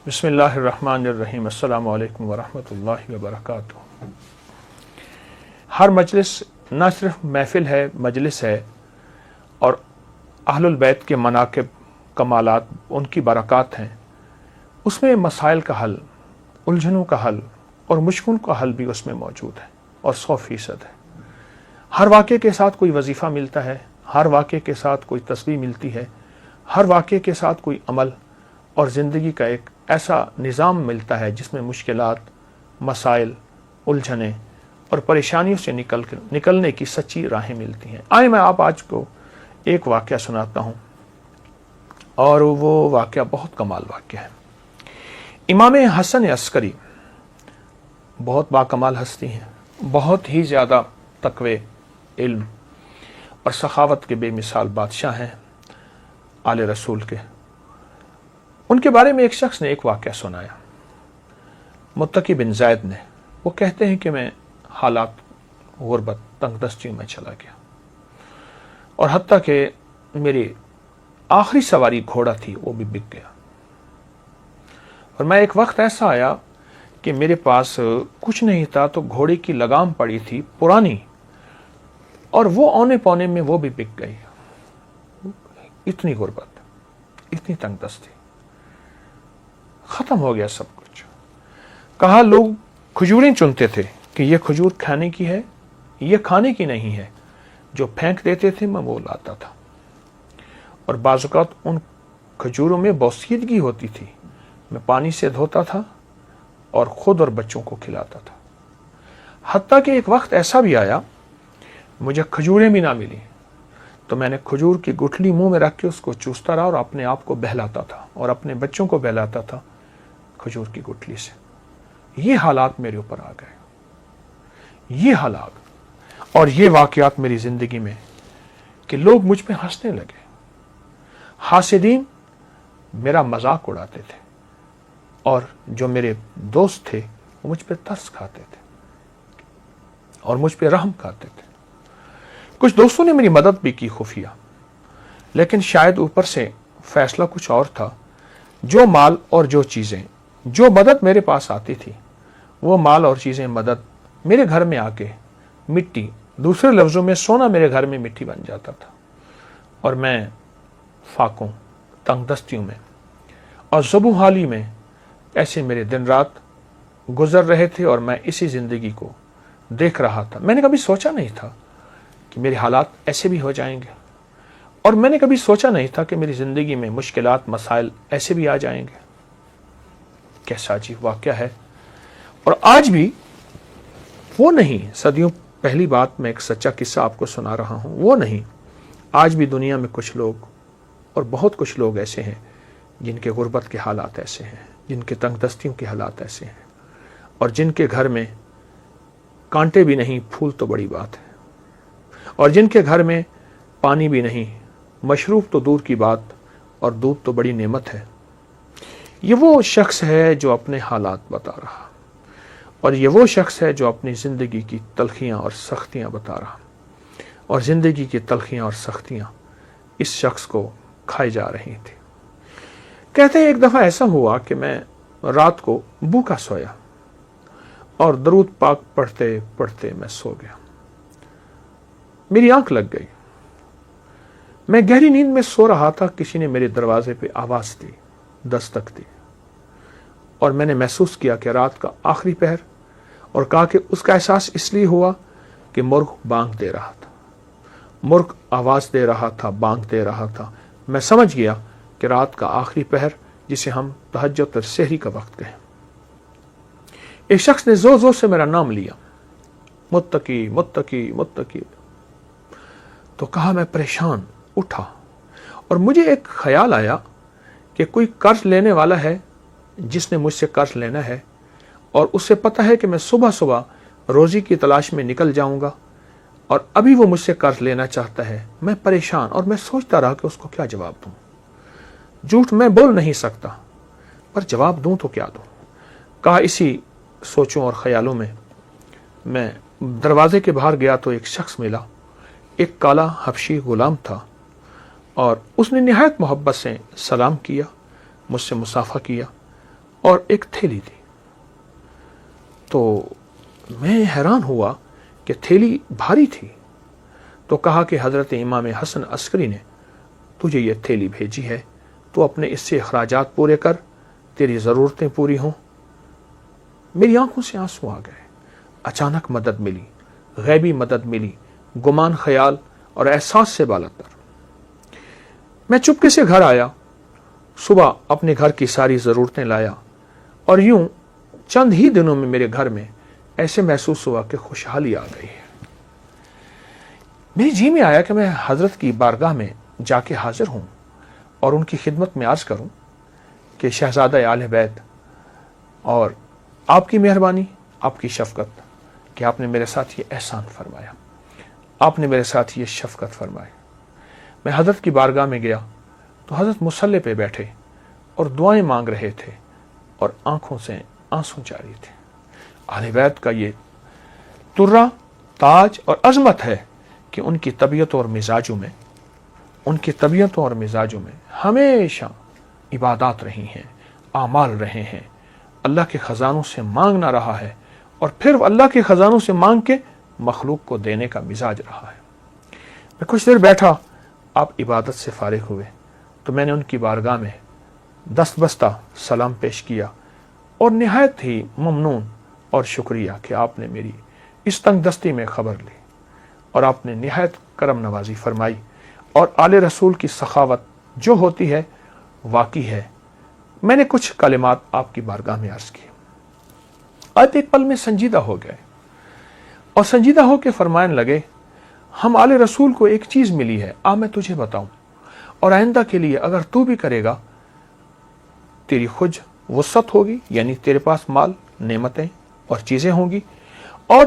بسم اللہ الرحمن الرحیم۔ السلام علیکم ورحمۃ اللہ وبرکاتہ۔ ہر مجلس نہ صرف محفل ہے، مجلس ہے، اور اہل البیت کے مناقب، کمالات، ان کی برکات ہیں۔ اس میں مسائل کا حل، الجھنوں کا حل اور مشکلوں کا حل بھی اس میں موجود ہے، اور 100% ہے۔ ہر واقعے کے ساتھ کوئی وظیفہ ملتا ہے، ہر واقعے کے ساتھ کوئی تسبیح ملتی ہے، ہر واقعے کے ساتھ کوئی عمل اور زندگی کا ایک ایسا نظام ملتا ہے جس میں مشکلات، مسائل، الجھنیں اور پریشانیوں سے نکلنے کی سچی راہیں ملتی ہیں۔ آئے میں آپ آج کو ایک واقعہ سناتا ہوں، اور وہ واقعہ بہت کمال واقعہ ہے۔ امام حسن عسکری بہت باکمال ہستی ہیں، بہت ہی زیادہ تقوی، علم اور سخاوت کے بے مثال بادشاہ ہیں، آل رسول کے۔ ان کے بارے میں ایک شخص نے ایک واقعہ سنایا، متقی بن زید نے۔ وہ کہتے ہیں کہ میں حالات غربت، تنگ دستیوں میں چلا گیا، اور حتیٰ کہ میری آخری سواری گھوڑا تھی وہ بھی بک گیا، اور میں ایک وقت ایسا آیا کہ میرے پاس کچھ نہیں تھا، تو گھوڑے کی لگام پڑی تھی پرانی، اور وہ اونے پونے میں وہ بھی بک گئی۔ اتنی غربت، اتنی تنگ دستی، ختم ہو گیا سب کچھ۔ کہا لوگ کھجوریں چنتے تھے کہ یہ کھجور کھانے کی ہے، یہ کھانے کی نہیں ہے، جو پھینک دیتے تھے میں وہ لاتا تھا، اور بعض اوقات ان کھجوروں میں بوسیدگی ہوتی تھی، میں پانی سے دھوتا تھا اور خود اور بچوں کو کھلاتا تھا۔ حتیٰ کہ ایک وقت ایسا بھی آیا مجھے کھجوریں بھی نہ ملی، تو میں نے کھجور کی گٹھلی منہ میں رکھ کے اس کو چوستا رہا اور اپنے آپ کو بہلاتا تھا اور اپنے بچوں کو بہلاتا تھا کھجور کی گٹھلی سے۔ یہ حالات میرے اوپر آ گئے، یہ حالات اور یہ واقعات میری زندگی میں، کہ لوگ مجھ پہ ہنسنے لگے۔ حاسدین میرا مذاق اڑاتے تھے، اور جو میرے دوست تھے وہ مجھ پہ ترس کھاتے تھے اور مجھ پہ رحم کھاتے تھے۔ کچھ دوستوں نے میری مدد بھی کی خفیہ، لیکن شاید اوپر سے فیصلہ کچھ اور تھا۔ جو مال اور جو چیزیں، جو مدد میرے پاس آتی تھی، وہ مال اور چیزیں، مدد میرے گھر میں آ کے مٹی، دوسرے لفظوں میں سونا میرے گھر میں مٹی بن جاتا تھا، اور میں فاقوں، تنگ دستیوں میں اور زبوں حالی میں ایسے میرے دن رات گزر رہے تھے، اور میں اسی زندگی کو دیکھ رہا تھا۔ میں نے کبھی سوچا نہیں تھا کہ میرے حالات ایسے بھی ہو جائیں گے، اور میں نے کبھی سوچا نہیں تھا کہ میری زندگی میں مشکلات، مسائل ایسے بھی آ جائیں گے۔ کیسا عجیب واقعہ ہے۔ اور آج بھی وہ نہیں، صدیوں پہلی بات، میں ایک سچا قصہ آپ کو سنا رہا ہوں، وہ نہیں، آج بھی دنیا میں کچھ لوگ، اور بہت کچھ لوگ ایسے ہیں جن کے غربت کے حالات ایسے ہیں، جن کے تنگ دستیوں کے حالات ایسے ہیں، اور جن کے گھر میں کانٹے بھی نہیں، پھول تو بڑی بات ہے، اور جن کے گھر میں پانی بھی نہیں، مشروب تو دور کی بات، اور دودھ تو بڑی نعمت ہے۔ یہ وہ شخص ہے جو اپنے حالات بتا رہا، اور یہ وہ شخص ہے جو اپنی زندگی کی تلخیاں اور سختیاں بتا رہا، اور زندگی کی تلخیاں اور سختیاں اس شخص کو کھائی جا رہی تھی۔ کہتے ہیں ایک دفعہ ایسا ہوا کہ میں رات کو بھوکا سویا، اور درود پاک پڑھتے پڑھتے میں سو گیا۔ میری آنکھ لگ گئی، میں گہری نیند میں سو رہا تھا، کسی نے میرے دروازے پہ آواز دی، دستک دی، اور میں نے محسوس کیا کہ رات کا آخری پہر، اور کہا کہ اس کا احساس اس لیے ہوا کہ مرغ بانگ دے رہا تھا، مرغ آواز دے رہا تھا، بانگ دے رہا تھا۔ میں سمجھ گیا کہ رات کا آخری پہر، جسے ہم تہجد اور سحری کا وقت کہیں۔ ایک شخص نے زور زور سے میرا نام لیا، متقی متقی متقی، تو کہا، میں پریشان اٹھا، اور مجھے ایک خیال آیا کہ کوئی قرض لینے والا ہے جس نے مجھ سے قرض لینا ہے، اور اسے پتہ ہے کہ میں صبح صبح روزی کی تلاش میں نکل جاؤں گا، اور ابھی وہ مجھ سے قرض لینا چاہتا ہے۔ میں پریشان، اور میں سوچتا رہا کہ اس کو کیا جواب دوں۔ جھوٹ میں بول نہیں سکتا، پر جواب دوں تو کیا دوں۔ کہا، اسی سوچوں اور خیالوں میں دروازے کے باہر گیا تو ایک شخص ملا، ایک کالا حبشی غلام تھا، اور اس نے نہایت محبت سے سلام کیا، مجھ سے مصافحہ کیا، اور ایک تھیلی تھی. تو میں حیران ہوا کہ تھیلی بھاری تھی. تو کہا کہ حضرت امام حسن عسکری نے تجھے یہ تھیلی بھیجی ہے، تو اپنے اس سے اخراجات پورے کر، تیری ضرورتیں پوری ہوں. میری آنکھوں سے آنسو آ گئے. اچانک مدد ملی، غیبی مدد ملی، گمان خیال اور احساس سے بالاتر. میں چپکے سے گھر آیا، صبح اپنے گھر کی ساری ضرورتیں لایا، اور یوں چند ہی دنوں میں میرے گھر میں ایسے محسوس ہوا کہ خوشحالی آ گئی ہے. میری جی میں آیا کہ میں حضرت کی بارگاہ میں جا کے حاضر ہوں اور ان کی خدمت میں عرض کروں کہ شہزادہ آل بیت، اور آپ کی مہربانی، آپ کی شفقت کہ آپ نے میرے ساتھ یہ احسان فرمایا، آپ نے میرے ساتھ یہ شفقت فرمائی. میں حضرت کی بارگاہ میں گیا تو حضرت مصلی پہ بیٹھے اور دعائیں مانگ رہے تھے اور آنکھوں سے آنسو جاری تھے. اہل بیت کا یہ ترا، تاج اور عظمت ہے کہ ان کی طبیعتوں اور مزاجوں میں ہمیشہ عبادات رہی ہیں، اعمال رہے ہیں، اللہ کے خزانوں سے مانگنا رہا ہے، اور پھر اللہ کے خزانوں سے مانگ کے مخلوق کو دینے کا مزاج رہا ہے. میں کچھ دیر بیٹھا، آپ عبادت سے فارغ ہوئے تو میں نے ان کی بارگاہ میں دست بستہ سلام پیش کیا اور نہایت ہی ممنون اور شکریہ کہ آپ نے میری اس تنگ دستی میں خبر لی اور آپ نے نہایت کرم نوازی فرمائی، اور آل رسول کی سخاوت جو ہوتی ہے واقعی ہے. میں نے کچھ کلمات آپ کی بارگاہ میں عرض کی. آپ ایک پل میں سنجیدہ ہو گئے اور سنجیدہ ہو کے فرمانے لگے، ہم آل رسول کو ایک چیز ملی ہے، میں تجھے بتاؤں، اور آئندہ کے لیے اگر تو بھی کرے گا تیری خود وسعت ہوگی، یعنی تیرے پاس مال، نعمتیں اور چیزیں ہوں گی، اور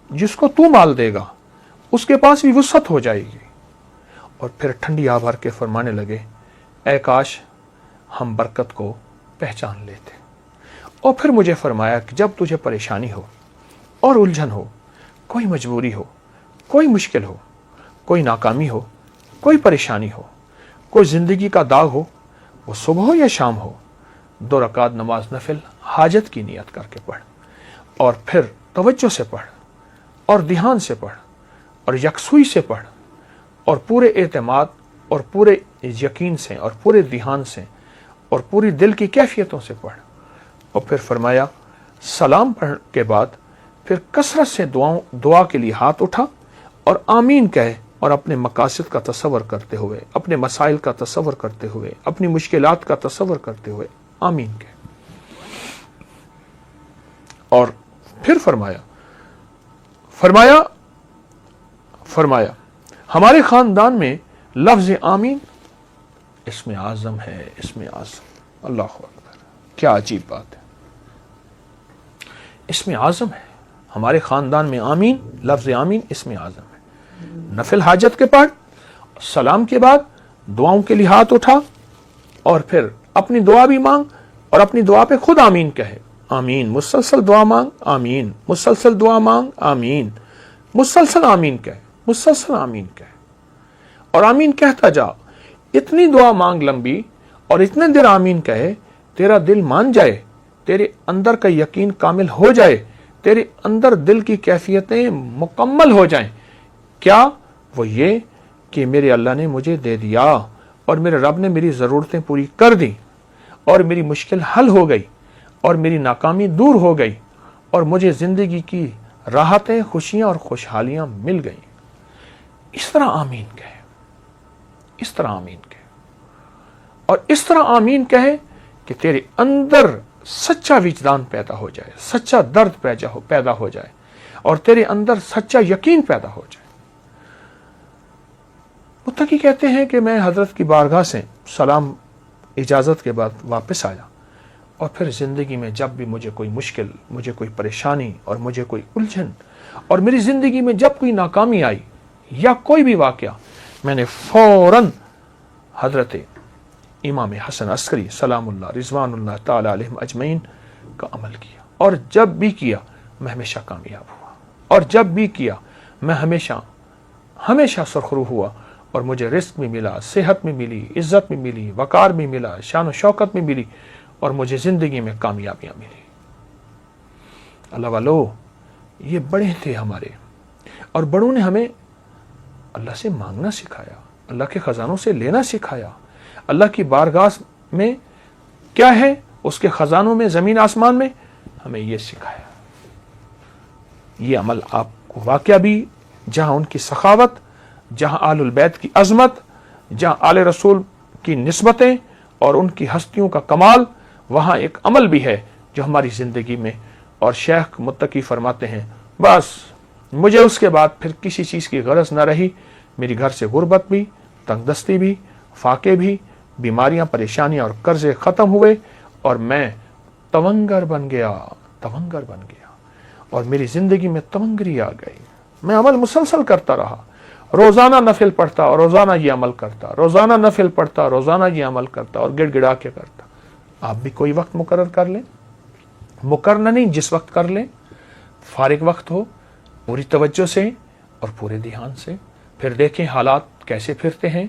جس کو تو مال دے گا اس کے پاس بھی وسعت ہو جائے گی. اور پھر ٹھنڈی آہ بھر کے فرمانے لگے، اے کاش ہم برکت کو پہچان لیتے. اور پھر مجھے فرمایا کہ جب تجھے پریشانی ہو اور الجھن ہو، کوئی مجبوری ہو، کوئی مشکل ہو، کوئی ناکامی ہو، کوئی پریشانی ہو، کوئی زندگی کا داغ ہو، وہ صبح ہو یا شام ہو، 2 رکعت نماز نفل حاجت کی نیت کر کے پڑھ، اور پھر توجہ سے پڑھ اور دھیان سے پڑھ اور یکسوئی سے پڑھ اور پورے اعتماد اور پورے یقین سے اور پورے دھیان سے اور پوری دل کی کیفیتوں سے پڑھ. اور پھر فرمایا سلام پڑھنے کے بعد پھر کثرت سے دعا کے لیے ہاتھ اٹھا اور آمین کہے، اور اپنے مقاصد کا تصور کرتے ہوئے، اپنے مسائل کا تصور کرتے ہوئے، اپنی مشکلات کا تصور کرتے ہوئے آمین کہے. اور پھر فرمایا ہمارے خاندان میں لفظ آمین اسم اعظم ہے، اسم اعظم. اللہ اکبر، کیا عجیب بات ہے. اسم اعظم ہے ہمارے خاندان میں، آمین، لفظ آمین اسم اعظم ہے. نفل حاجت کے پڑھ، سلام کے بعد دعاؤں کے لیے ہاتھ اٹھا، اور پھر اپنی دعا بھی مانگ اور اپنی دعا پہ خود آمین کہے. آمین، مسلسل دعا مانگ، آمین، مسلسل دعا مانگ، آمین، مسلسل آمین کہے، مسلسل آمین کہے، اور آمین کہتا جا. اتنی دعا مانگ لمبی اور اتنے دیر آمین کہے، تیرا دل مان جائے، تیرے اندر کا یقین کامل ہو جائے، تیرے اندر دل کی کیفیتیں مکمل ہو جائیں. کیا؟ وہ یہ کہ میرے اللہ نے مجھے دے دیا، اور میرے رب نے میری ضرورتیں پوری کر دی، اور میری مشکل حل ہو گئی، اور میری ناکامی دور ہو گئی، اور مجھے زندگی کی راحتیں، خوشیاں اور خوشحالیاں مل گئیں. اس طرح آمین کہے، اس طرح آمین کہے، اور اس طرح آمین کہے کہ تیرے اندر سچا وجدان پیدا ہو جائے، سچا درد پیدا ہو جائے، اور تیرے اندر سچا یقین پیدا ہو جائے. متقی کہتے ہیں کہ میں حضرت کی بارگاہ سے سلام اجازت کے بعد واپس آیا، اور پھر زندگی میں جب بھی مجھے کوئی مشکل، مجھے کوئی پریشانی اور مجھے کوئی الجھن، اور میری زندگی میں جب کوئی ناکامی آئی یا کوئی بھی واقعہ، میں نے فوراً حضرت امام حسن عسکری سلام اللہ رضوان اللہ تعالی علیہم اجمعین کا عمل کیا، اور جب بھی کیا میں ہمیشہ کامیاب ہوا، اور جب بھی کیا میں ہمیشہ سرخرو ہوا، اور مجھے رزق بھی ملا، صحت بھی ملی، عزت بھی ملی، وقار بھی ملا، شان و شوکت بھی ملی، اور مجھے زندگی میں کامیابیاں ملی۔ اللہ والو، یہ بڑے تھے ہمارے، اور بڑوں نے ہمیں اللہ سے مانگنا سکھایا، اللہ کے خزانوں سے لینا سکھایا۔ اللہ کی بارگاہ میں کیا ہے، اس کے خزانوں میں، زمین آسمان میں، ہمیں یہ سکھایا۔ یہ عمل آپ کو واقعہ بھی، جہاں ان کی سخاوت، جہاں آل البیت کی عظمت، جہاں آل رسول کی نسبتیں اور ان کی ہستیوں کا کمال، وہاں ایک عمل بھی ہے جو ہماری زندگی میں، اور شیخ متقی فرماتے ہیں بس مجھے اس کے بعد پھر کسی چیز کی غرض نہ رہی، میری گھر سے غربت بھی، تنگ دستی بھی، فاقے بھی، بیماریاں، پریشانیاں اور قرضے ختم ہوئے، اور میں تونگر بن گیا، اور میری زندگی میں تونگری آ گئی۔ میں عمل مسلسل کرتا رہا، روزانہ نفل پڑھتا اور روزانہ یہ عمل کرتا، روزانہ نفل پڑھتا، روزانہ یہ عمل کرتا اور گڑ گڑا کے کرتا۔ آپ بھی کوئی وقت مقرر کر لیں، مقرر نہیں، جس وقت کر لیں، فارغ وقت ہو، پوری توجہ سے اور پورے دھیان سے، پھر دیکھیں حالات کیسے پھرتے ہیں،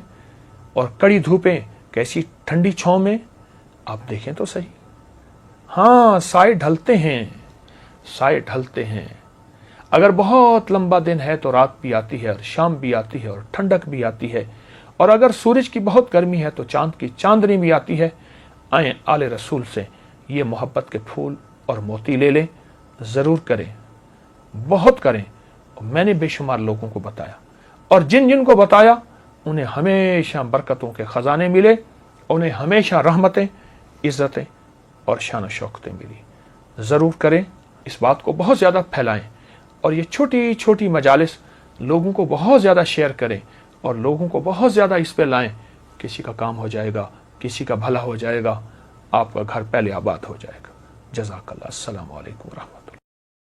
اور کڑی دھوپیں کیسی ٹھنڈی چھاؤں میں، آپ دیکھیں تو صحیح۔ ہاں، سائے ڈھلتے ہیں، سائے ڈھلتے ہیں۔ اگر بہت لمبا دن ہے تو رات بھی آتی ہے، اور شام بھی آتی ہے، اور ٹھنڈک بھی آتی ہے، اور اگر سورج کی بہت گرمی ہے تو چاند کی چاندنی بھی آتی ہے۔ آئیں آل رسول سے یہ محبت کے پھول اور موتی لے لیں، ضرور کریں، بہت کریں۔ میں نے بے شمار لوگوں کو بتایا، اور جن جن کو بتایا انہیں ہمیشہ برکتوں کے خزانے ملے، انہیں ہمیشہ رحمتیں، عزتیں اور شان و شوکتیں ملی۔ ضرور کریں، اس بات کو بہت زیادہ پھیلائیں، اور یہ چھوٹی چھوٹی مجالس لوگوں کو بہت زیادہ شیئر کریں، اور لوگوں کو بہت زیادہ اس پہ لائیں۔ کسی کا کام ہو جائے گا، کسی کا بھلا ہو جائے گا، آپ کا گھر پہلے آباد ہو جائے گا۔ جزاک اللہ۔ السلام علیکم ورحمۃ اللہ۔